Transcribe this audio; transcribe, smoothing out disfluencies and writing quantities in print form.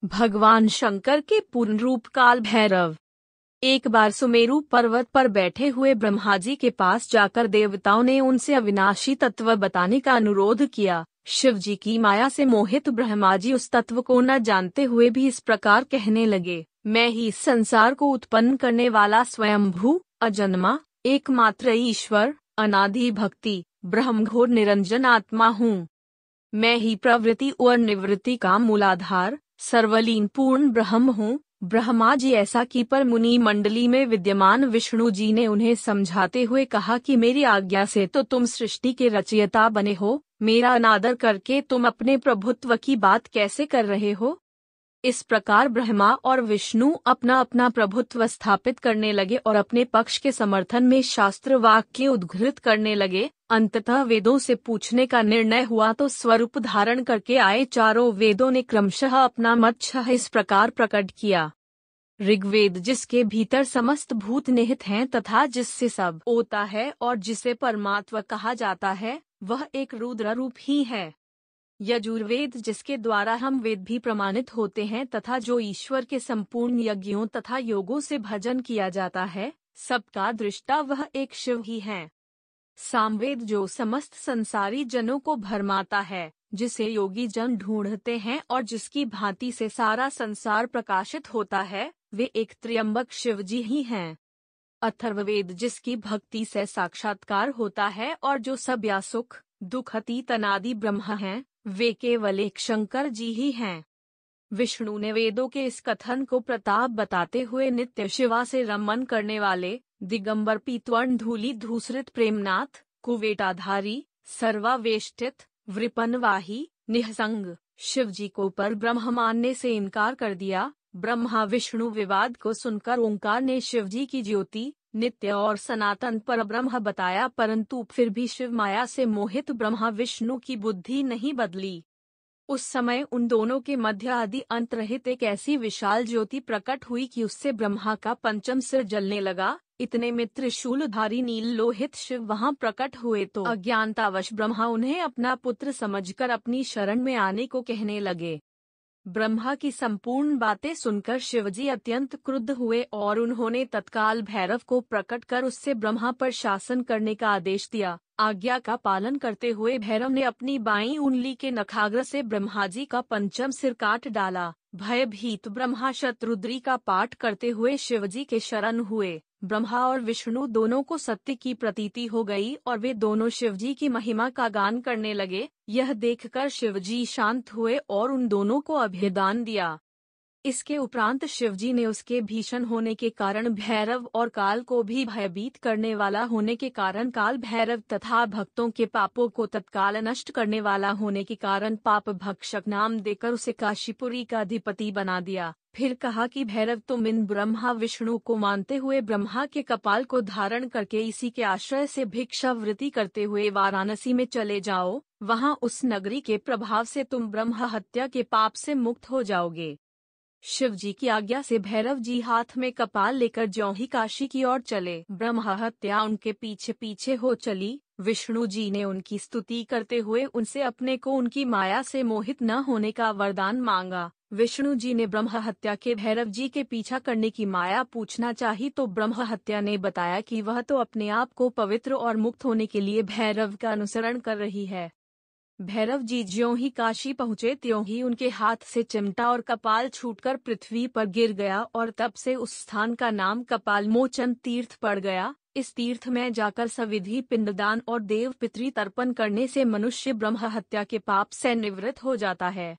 भगवान शंकर के पूर्ण रूप काल भैरव। एक बार सुमेरु पर्वत पर बैठे हुए ब्रह्मा जी के पास जाकर देवताओं ने उनसे अविनाशी तत्व बताने का अनुरोध किया। शिव जी की माया से मोहित ब्रह्मा जी उस तत्व को न जानते हुए भी इस प्रकार कहने लगे, मैं ही इस संसार को उत्पन्न करने वाला स्वयंभू अजन्मा एकमात्र ईश्वर अनादि भक्ति ब्रह्मघोर निरंजन आत्मा हूँ। मैं ही प्रवृत्ति और निवृत्ति का मूलाधार सर्वलीन पूर्ण ब्रह्म हूँ। ब्रह्मा जी ऐसा की पर मुनि मंडली में विद्यमान विष्णु जी ने उन्हें समझाते हुए कहा कि मेरी आज्ञा से तो तुम सृष्टि के रचयिता बने हो, मेरा अनादर करके तुम अपने प्रभुत्व की बात कैसे कर रहे हो। इस प्रकार ब्रह्मा और विष्णु अपना अपना प्रभुत्व स्थापित करने लगे और अपने पक्ष के समर्थन में शास्त्र वाक्य उद्धृत करने लगे। अंततः वेदों से पूछने का निर्णय हुआ तो स्वरूप धारण करके आए चारों वेदों ने क्रमशः अपना मत इस प्रकार प्रकट किया। ऋग्वेद, जिसके भीतर समस्त भूत निहित हैं तथा जिससे सब होता है और जिसे परमात्मा कहा जाता है, वह एक रुद्र रूप ही है। यजुर्वेद, जिसके द्वारा हम वेद भी प्रमाणित होते हैं तथा जो ईश्वर के संपूर्ण यज्ञों तथा योगों से भजन किया जाता है, सबका दृष्टा वह एक शिव ही है। सामवेद, जो समस्त संसारी जनों को भरमाता है, जिसे योगी जन ढूंढते हैं और जिसकी भांति से सारा संसार प्रकाशित होता है, वे एक त्र्यंबक शिव जी ही हैं। अथर्ववेद, जिसकी भक्ति से साक्षात्कार होता है और जो सब या सुख दुख अतीत अनादि ब्रह्म हैं, वे केवल एक शंकर जी ही हैं। विष्णु ने वेदों के इस कथन को प्रताप बताते हुए नित्य शिवा से रमन करने वाले दिगंबर पीतवर्ण धूलि धूसरित प्रेमनाथ कुवेटाधारी सर्वावेष्टित वृपनवाही निःसंग शिव जी को पर ब्रह्म मानने से इनकार कर दिया। ब्रह्मा विष्णु विवाद को सुनकर ओंकार ने शिव जी की ज्योति नित्य और सनातन परब्रह्म बताया, परंतु फिर भी शिव माया से मोहित ब्रह्मा विष्णु की बुद्धि नहीं बदली। उस समय उन दोनों के मध्य आदि अंत रहित एक ऐसी विशाल ज्योति प्रकट हुई कि उससे ब्रह्मा का पंचम सिर जलने लगा। इतने में त्रिशूलधारी नील लोहित शिव वहां प्रकट हुए तो अज्ञानतावश ब्रह्मा उन्हें अपना पुत्र समझकर अपनी शरण में आने को कहने लगे। ब्रह्मा की संपूर्ण बातें सुनकर शिवजी अत्यंत क्रुद्ध हुए और उन्होंने तत्काल भैरव को प्रकट कर उससे ब्रह्मा पर शासन करने का आदेश दिया। आज्ञा का पालन करते हुए भैरव ने अपनी बाईं उंगली के नखाग्र से ब्रह्मा जी का पंचम सिर काट डाला। भयभीत ब्रह्मा शतरुद्री का पाठ करते हुए शिवजी के शरण हुए। ब्रह्मा और विष्णु दोनों को सत्य की प्रतीति हो गई और वे दोनों शिवजी की महिमा का गान करने लगे। यह देखकर शिवजी शांत हुए और उन दोनों को अभयदान दिया। इसके उपरांत शिवजी ने उसके भीषण होने के कारण भैरव और काल को भी भयभीत करने वाला होने के कारण काल भैरव तथा भक्तों के पापों को तत्काल नष्ट करने वाला होने के कारण पाप भक्षक नाम देकर उसे काशीपुरी का अधिपति बना दिया। फिर कहा कि भैरव, तुम इन ब्रह्मा विष्णु को मानते हुए ब्रह्मा के कपाल को धारण करके इसी के आश्रय से भिक्षावृत्ति करते हुए वाराणसी में चले जाओ। वहां उस नगरी के प्रभाव से तुम ब्रह्म हत्या के पाप से मुक्त हो जाओगे। शिव जी की आज्ञा से भैरव जी हाथ में कपाल लेकर ज्यों ही काशी की ओर चले। ब्रह्म हत्या उनके पीछे पीछे हो चली। विष्णु जी ने उनकी स्तुति करते हुए उनसे अपने को उनकी माया से मोहित न होने का वरदान मांगा। विष्णु जी ने ब्रह्म हत्या के भैरव जी के पीछा करने की माया पूछना चाही तो ब्रह्म हत्या ने बताया कि वह तो अपने आप को पवित्र और मुक्त होने के लिए भैरव का अनुसरण कर रही है। भैरव जी ज्यों ही काशी पहुँचे त्यों ही उनके हाथ से चिमटा और कपाल छूटकर पृथ्वी पर गिर गया और तब से उस स्थान का नाम कपाल मोचन तीर्थ पड़ गया। इस तीर्थ में जाकर सविधि पिंडदान और देव पितृ तर्पण करने से मनुष्य ब्रह्म हत्या के पाप से निवृत्त हो जाता है।